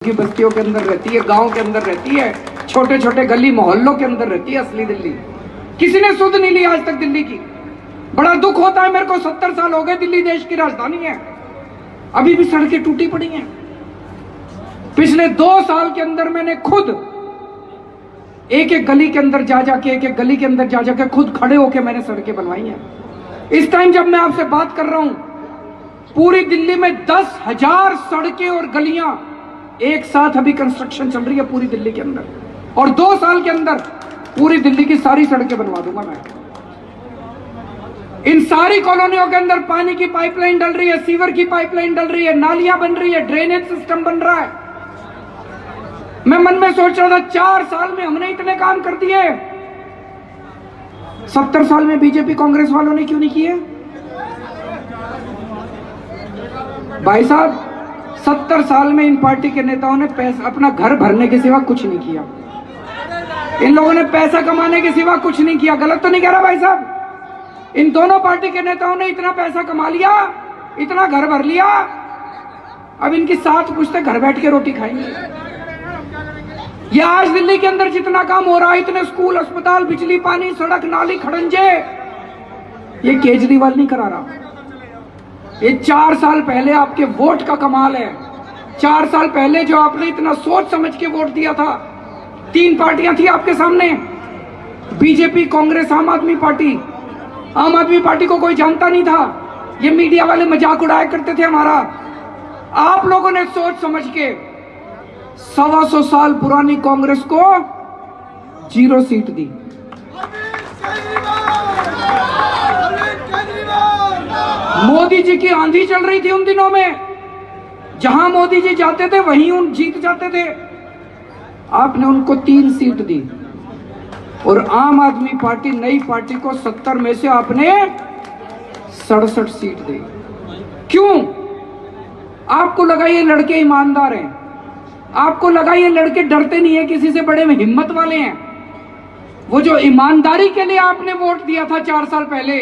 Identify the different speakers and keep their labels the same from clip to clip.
Speaker 1: की बस्तियों के अंदर रहती है, गांव के अंदर रहती है, छोटे छोटे गली मोहल्लों के अंदर रहती है असली दिल्ली। किसी ने सुध नहीं ली आज तक दिल्ली की। बड़ा दुख होता है मेरे को, 70 साल हो गए, दिल्ली देश की राजधानी है, अभी भी सड़कें टूटी पड़ी हैं। पिछले 2 साल के अंदर मैंने खुद एक एक गली के अंदर जा जाके, एक एक गली के अंदर जा जाके खुद खड़े होके मैंने सड़कें बनवाई हैं। इस टाइम जब मैं आपसे बात कर रहा हूं, पूरी दिल्ली में 10,000 सड़कें और गलियां एक साथ अभी कंस्ट्रक्शन चल रही है पूरी दिल्ली के अंदर, और 2 साल के अंदर पूरी दिल्ली की सारी सड़कें बनवा दूंगा मैं। इन सारी कॉलोनियों के अंदर पानी की पाइपलाइन डल रही है, सीवर की पाइपलाइन डल रही है, नालियां बन रही है, ड्रेनेज सिस्टम बन रहा है। मैं मन में सोच रहा था 4 साल में हमने इतने काम कर दिए, 70 साल में बीजेपी कांग्रेस वालों ने क्यों नहीं किए? भाई साहब, 70 साल में इन पार्टी के नेताओं ने पैसा अपना घर भरने के सिवा कुछ नहीं किया। इन लोगों ने पैसा कमाने के सिवा कुछ नहीं किया। गलत तो नहीं कह रहा भाई साहब? इन दोनों पार्टी के नेताओं ने इतना पैसा कमा लिया, इतना घर भर लिया, अब इनकी 7 पुश्तें घर बैठ के रोटी खाएंगे। ये आज दिल्ली के अंदर जितना काम हो रहा है, इतने स्कूल, अस्पताल, बिजली, पानी, सड़क, नाली, खड़ंजे, ये केजरीवाल नहीं करा रहा। ये 4 साल पहले आपके वोट का कमाल है। 4 साल पहले जो आपने इतना सोच समझ के वोट दिया था, 3 पार्टियां थी आपके सामने, बीजेपी, कांग्रेस, आम आदमी पार्टी। आम आदमी पार्टी को कोई जानता नहीं था, ये मीडिया वाले मजाक उड़ाया करते थे हमारा। आप लोगों ने सोच समझ के 125 साल पुरानी कांग्रेस को 0 सीट दी। मोदी जी की आंधी चल रही थी उन दिनों में, जहां मोदी जी जाते थे वहीं उन जीत जाते थे। आपने उनको 3 सीट दी, और आम आदमी पार्टी, नई पार्टी को 70 में से आपने 67 सीट दी। क्यों? आपको लगा ये लड़के ईमानदार हैं, आपको लगा ये लड़के डरते नहीं है किसी से, बड़े में हिम्मत वाले हैं। वो जो ईमानदारी के लिए आपने वोट दिया था 4 साल पहले,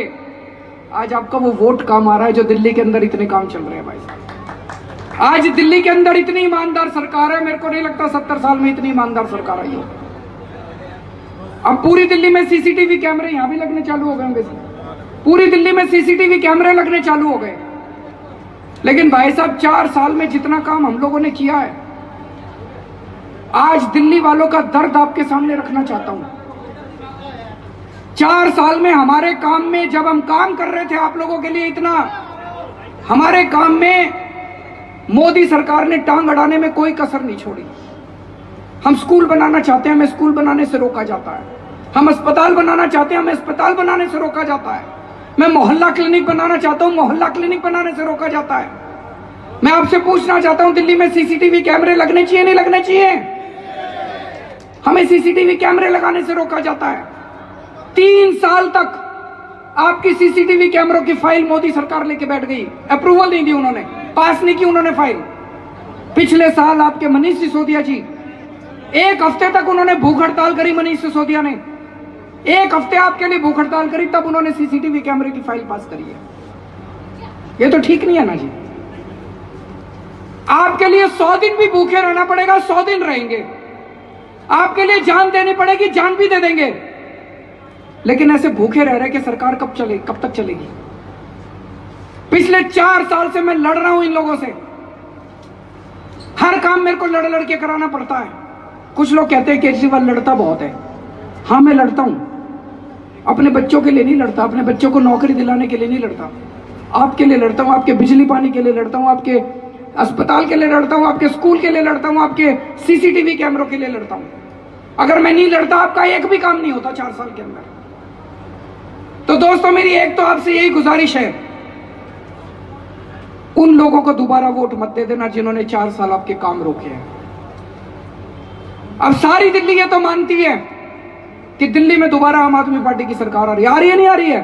Speaker 1: आज आपका वो वोट काम आ रहा है। जो दिल्ली के अंदर इतने काम चल रहे हैं भाई साहब, आज दिल्ली के अंदर इतनी ईमानदार सरकार है, मेरे को नहीं लगता 70 साल में इतनी ईमानदार सरकार आई हो। अब पूरी दिल्ली में सीसीटीवी कैमरे यहां भी लगने चालू हो गए होंगे, पूरी दिल्ली में सीसीटीवी कैमरे लगने चालू हो गए। लेकिन भाई साहब, 4 साल में जितना काम हम लोगों ने किया है, आज दिल्ली वालों का दर्द आपके सामने रखना चाहता हूं। 4 साल में हमारे काम में, जब हम काम कर रहे थे आप लोगों के लिए इतना, हमारे काम में मोदी सरकार ने टांग अड़ाने में कोई कसर नहीं छोड़ी। हम स्कूल बनाना चाहते हैं, हमें स्कूल बनाने से रोका जाता है। हम अस्पताल बनाना चाहते हैं, हमें अस्पताल बनाने से रोका जाता है। मैं मोहल्ला क्लिनिक बनाना चाहता हूं, मोहल्ला क्लिनिक बनाने से रोका जाता है। मैं आपसे पूछना चाहता हूं, दिल्ली में सीसीटीवी कैमरे लगने चाहिए, नहीं लगने चाहिए? हमें सीसीटीवी कैमरे लगाने से रोका जाता है। 3 साल तक आपकी सीसीटीवी कैमरों की फाइल मोदी सरकार लेके बैठ गई, अप्रूवल नहीं दी उन्होंने, पास नहीं की उन्होंने फाइल। पिछले साल आपके मनीष सिसोदिया जी, 1 हफ्ते तक उन्होंने भूख हड़ताल करी। मनीष सिसोदिया ने 1 हफ्ते आपके लिए भूख हड़ताल करी, तब उन्होंने सीसीटीवी कैमरे की फाइल पास करी है। ये तो ठीक नहीं है ना जी। आपके लिए 100 दिन भी भूखे रहना पड़ेगा, 100 दिन रहेंगे। आपके लिए जान देनी पड़ेगी, जान भी दे देंगे। लेकिन ऐसे भूखे रह रहे कि सरकार कब तक चलेगी? पिछले 4 साल से मैं लड़ रहा हूं इन लोगों से। हर काम मेरे को लड़ लड़ के कराना पड़ता है। कुछ लोग कहते हैं केजरीवाल लड़ता बहुत है। हाँ, मैं लड़ता हूं, अपने बच्चों के लिए नहीं लड़ता, अपने बच्चों को नौकरी दिलाने के लिए नहीं लड़ता, आपके लिए लड़ता हूं, आपके बिजली पानी के लिए लड़ता हूं, आपके अस्पताल के लिए लड़ता हूं, आपके स्कूल के लिए लड़ता हूं, आपके सीसीटीवी कैमरों के लिए लड़ता हूं। अगर मैं नहीं लड़ता, आपका एक भी काम नहीं होता 4 साल के अंदर। तो दोस्तों, मेरी एक तो आपसे यही गुजारिश है, उन लोगों को दोबारा वोट मत दे देना जिन्होंने 4 साल आपके काम रोके हैं। अब सारी दिल्ली ये तो मानती है कि दिल्ली में दोबारा आम आदमी पार्टी की सरकार आ रही है, नहीं आ रही है?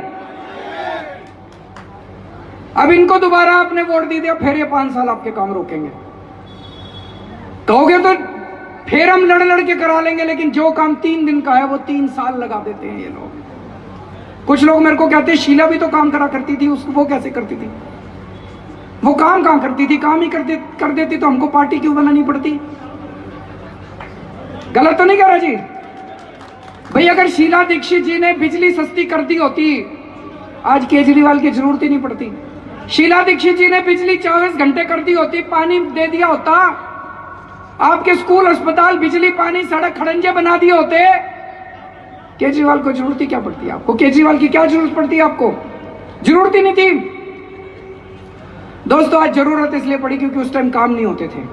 Speaker 1: अब इनको दोबारा आपने वोट दे दिया, फिर ये 5 साल आपके काम रोकेंगे। कहोगे तो फिर हम लड़ लड़ के करा लेंगे, लेकिन जो काम 3 दिन का है वो 3 साल लगा देते हैं ये लोग। कुछ लोग मेरे को कहते हैं शीला भी तो काम करा करती थी, उसको वो कैसे करती थी? वो काम कहां करती थी? काम ही कर देती तो हमको पार्टी क्यों बनानी पड़ती? गलत तो नहीं कह रहा जी भाई? अगर शीला दीक्षित जी ने बिजली सस्ती कर दी होती, आज केजरीवाल की जरूरत ही नहीं पड़ती। शीला दीक्षित जी ने बिजली 24 घंटे कर दी होती, पानी दे दिया होता, आपके स्कूल अस्पताल बिजली पानी सड़क खड़ंजे बना दिए होते, केजरीवाल को जरूरत ही क्या पड़ती है? आपको केजरीवाल की क्या जरूरत पड़ती है? आपको जरूरत ही नहीं थी। दोस्तों आज जरूरत इसलिए पड़ी क्योंकि उस टाइम काम नहीं होते थे।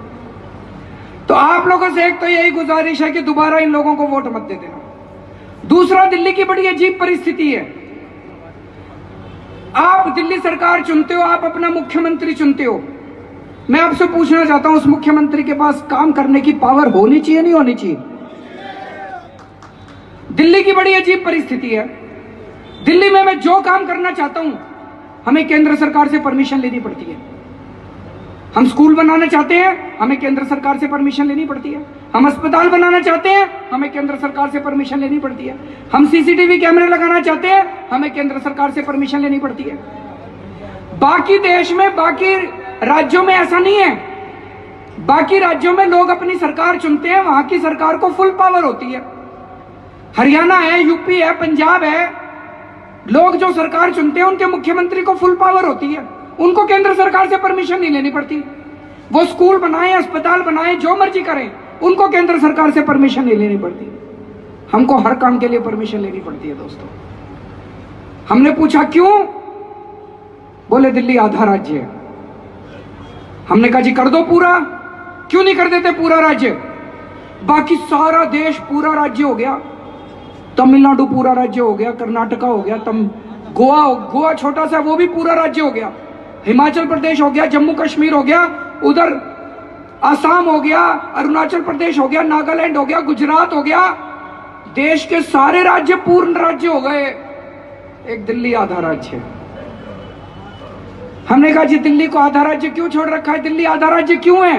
Speaker 1: तो आप लोगों से एक तो यही गुजारिश है कि दोबारा इन लोगों को वोट मत दे देना। दूसरा, दिल्ली की बड़ी अजीब परिस्थिति है। आप दिल्ली सरकार चुनते हो, आप अपना मुख्यमंत्री चुनते हो। मैं आपसे पूछना चाहता हूं, उस मुख्यमंत्री के पास काम करने की पावर होनी चाहिए नहीं होनी चाहिए? दिल्ली की बड़ी अजीब परिस्थिति है। दिल्ली में मैं जो काम करना चाहता हूं हमें केंद्र सरकार से परमिशन लेनी पड़ती है। हम स्कूल बनाना चाहते हैं, हमें केंद्र सरकार से परमिशन लेनी पड़ती है। हम अस्पताल बनाना चाहते हैं, हमें केंद्र सरकार से परमिशन लेनी पड़ती है। हम सीसीटीवी कैमरे लगाना चाहते हैं, हमें केंद्र सरकार से परमिशन लेनी पड़ती है। बाकी देश में, बाकी राज्यों में ऐसा नहीं है। बाकी राज्यों में लोग अपनी सरकार चुनते हैं, वहां की सरकार को फुल पावर होती है। हरियाणा है, यूपी है, पंजाब है, लोग जो सरकार चुनते हैं उनके मुख्यमंत्री को फुल पावर होती है, उनको केंद्र सरकार से परमिशन नहीं लेनी पड़ती। वो स्कूल बनाए, अस्पताल बनाए, जो मर्जी करें, उनको केंद्र सरकार से परमिशन नहीं लेनी पड़ती। हमको हर काम के लिए परमिशन लेनी पड़ती है। दोस्तों हमने पूछा क्यों? बोले दिल्ली आधा राज्य है। हमने कहा जी कर दो पूरा। क्यों नहीं कर देते पूरा राज्य? बाकी सारा देश पूरा राज्य हो गया, तमिलनाडु पूरा राज्य हो गया, कर्नाटका हो गया, गोवा छोटा सा वो भी पूरा राज्य हो गया, हिमाचल प्रदेश हो गया, जम्मू कश्मीर हो गया, उधर आसाम हो गया, अरुणाचल प्रदेश हो गया, नागालैंड हो गया, गुजरात हो गया, देश के सारे राज्य पूर्ण राज्य हो गए। एक दिल्ली आधा राज्य। हमने कहा जी दिल्ली को आधा राज्य क्यों छोड़ रखा है? दिल्ली आधा राज्य क्यों है?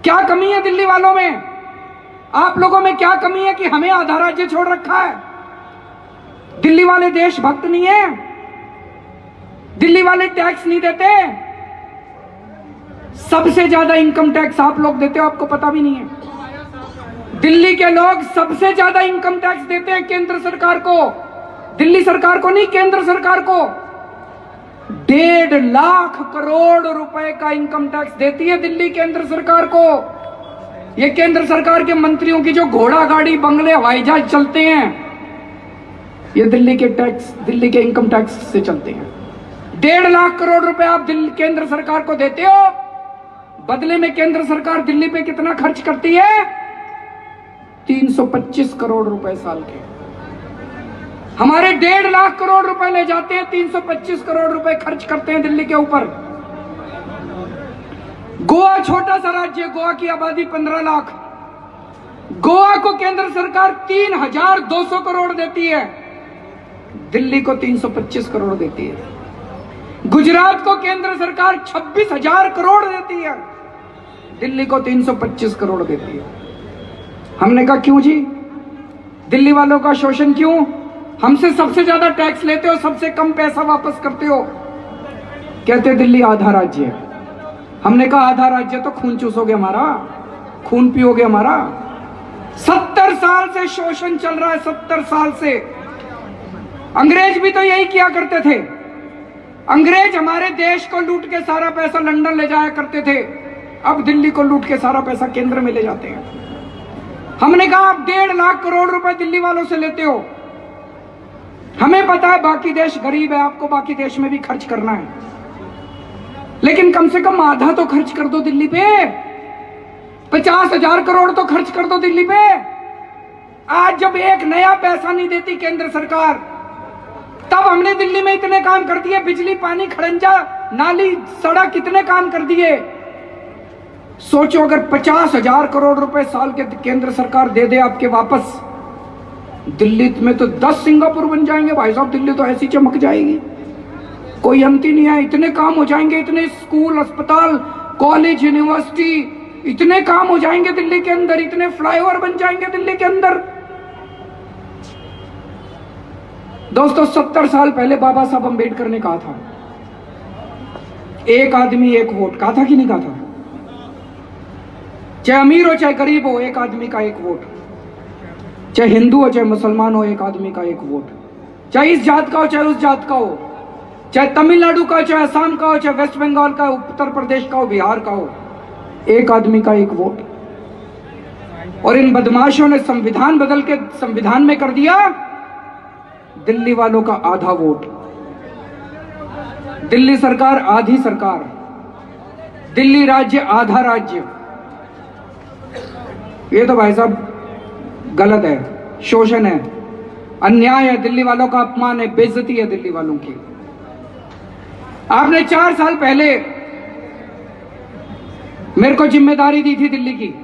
Speaker 1: क्या कमी है दिल्ली वालों में? आप लोगों में क्या कमी है कि हमें आधा राज्य छोड़ रखा है? दिल्ली वाले देशभक्त नहीं है? दिल्ली वाले टैक्स नहीं देते? सबसे ज्यादा इनकम टैक्स आप लोग देते हो, आपको पता भी नहीं है। दिल्ली के लोग सबसे ज्यादा इनकम टैक्स देते हैं केंद्र सरकार को, दिल्ली सरकार को नहीं, केंद्र सरकार को। 1.5 लाख करोड़ रुपए का इनकम टैक्स देती है दिल्ली केंद्र सरकार को। ये केंद्र सरकार के मंत्रियों की जो घोड़ा गाड़ी, बंगले, हवाई जहाज चलते हैं, ये दिल्ली के इनकम टैक्स से चलते हैं। 1.5 लाख करोड़ रुपए आप दिल्ली केंद्र सरकार को देते हो, बदले में केंद्र सरकार दिल्ली पे कितना खर्च करती है? 325 करोड़ रुपए साल के। हमारे 1.5 लाख करोड़ रुपए ले जाते हैं, 325 करोड़ रुपए खर्च करते हैं दिल्ली के ऊपर। गोवा छोटा सा राज्य, गोवा की आबादी 15 लाख। गोवा को केंद्र सरकार 3,200 करोड़ देती है, दिल्ली को 325 करोड़ देती है। गुजरात को केंद्र सरकार 26,000 करोड़ देती है, दिल्ली को 325 करोड़ देती है। हमने कहा क्यों जी? दिल्ली वालों का शोषण क्यों? हमसे सबसे ज्यादा टैक्स लेते हो, सबसे कम पैसा वापस करते हो। कहते दिल्ली आधा राज्य है। हमने कहा आधा राज्य तो खून चूसोगे हमारा, खून पियोगे हमारा। 70 साल से शोषण चल रहा है, 70 साल से। अंग्रेज भी तो यही किया करते थे। अंग्रेज हमारे देश को लूट के सारा पैसा लंदन ले जाया करते थे, अब दिल्ली को लूट के सारा पैसा केंद्र में ले जाते हैं। हमने कहा आप 1.5 लाख करोड़ रुपए दिल्ली वालों से लेते हो। हमें पता है बाकी देश गरीब है, आपको बाकी देश में भी खर्च करना है, लेकिन कम से कम आधा तो खर्च कर दो दिल्ली पे। 50,000 करोड़ तो खर्च कर दो दिल्ली पे। आज जब एक नया पैसा नहीं देती केंद्र सरकार, तब हमने दिल्ली में इतने काम कर दिए, बिजली, पानी, खड़ंजा, नाली, सड़क, कितने काम कर दिए। सोचो अगर 50,000 करोड़ रुपए साल के केंद्र सरकार दे दे आपके वापस, दिल्ली में तो 10 सिंगापुर बन जाएंगे भाई साहब। दिल्ली तो ऐसी चमक जाएगी, कोई अंत ही नहीं है। इतने काम हो जाएंगे, इतने स्कूल, अस्पताल, कॉलेज, यूनिवर्सिटी, इतने काम हो जाएंगे दिल्ली के अंदर, इतने फ्लाईओवर बन जाएंगे दिल्ली के अंदर। दोस्तों 70 साल पहले बाबा साहब अम्बेडकर ने कहा था, एक आदमी एक वोट। कहा था कि नहीं कहा था? चाहे अमीर हो चाहे गरीब हो, एक आदमी का एक वोट। चाहे हिंदू हो चाहे मुसलमान हो, एक आदमी का एक वोट। चाहे इस जात का हो चाहे उस जात का हो, चाहे तमिलनाडु का हो चाहे असम का हो, चाहे वेस्ट बंगाल का हो, उत्तर प्रदेश का हो, बिहार का हो, एक आदमी का एक वोट। और इन बदमाशों ने संविधान बदल के संविधान में कर दिया दिल्ली वालों का आधा वोट। दिल्ली सरकार आधी सरकार, दिल्ली राज्य आधा राज्य। ये तो भाई साहब गलत है, शोषण है, अन्याय है, दिल्ली वालों का अपमान है, बेइज्जती है दिल्ली वालों की। आपने 4 साल पहले मेरे को जिम्मेदारी दी थी दिल्ली की,